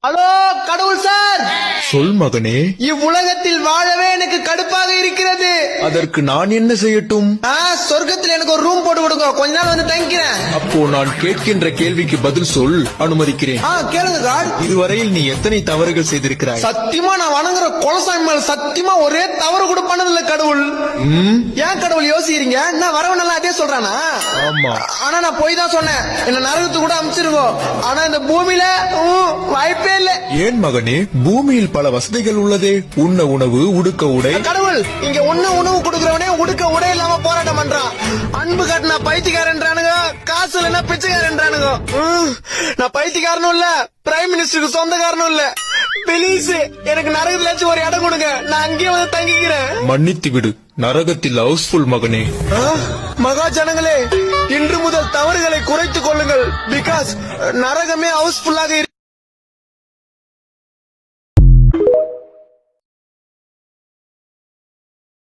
Hello கடவுள் sir, சொல் மகனே. இவ்வுலகத்தில் வாழவே எனக்கு கடுப்பாக இருக்கிறது. அதற்கு நான் என்ன செய்யட்டும்? சொர்க்கத்தில் எனக்கு ஒரு ரூம் போட்டு கொடுங்க, கொஞ்ச நாள் வந்து தங்கிக்கிறேன். அப்போ நான் கேட்கின்ற கேள்விக்கு பதில் சொல், அனுமதிக்கிறேன். கேளுங்க காட். இதுவரையில் நீ எத்தனை தவறுகள் செய்திருக்கிறாய்? சத்தியமா நான் வணங்குற குலசாமி மேல சத்தியமா ஒரே தவறு கூட பண்ணதில்ல கடவுள். ஏன் கடவுள் யோசிக்கிறீங்க? நான் வரவனெல்லாம் அதே சொல்றானா? ஆமா. ஆனா நான் போய் தான் சொன்னேன், என்ன நரகத்து கூட அனுப்பிச்சிருவோம். ஆனா இந்த பூமியில வாய்ப்பே இல்ல. ஏன் மகனே? பூமியில் பல வசதிகள் உள்ளதே. உண்ண உணவு, உடுக்க உடை. கடவுள் இங்க உணவு கொடுக்கறவனே உடுக்க உடை இல்லாம போராட்டம் பண்றான். அன்பு காட்டினா பைத்தியக்காரன்றானுங்க, காசு இல்லைன்னா பிச்சைக்காரன்றானுங்க. நான் பைத்தியக்காரனும் இல்ல, பிரைம் மினிஸ்டருக்கு சொந்தக்காரனும் இல்ல. பிளீஸ் எனக்கு நரகத்திலாச்சும் ஒரு இடம் கொடுங்க, நான் அங்கேயே வந்து தங்கிக்கிறேன். மன்னித்து விடு, நரகத்தில் ஹவுஸ்ஃபுல் மகனே. மகா ஜனங்களே, இன்று முதல் தவறுகளை குறைத்துக் கொள்ளுங்கள். பிகாஸ் நரகமே ஹவுஸ்ஃபுல்லாக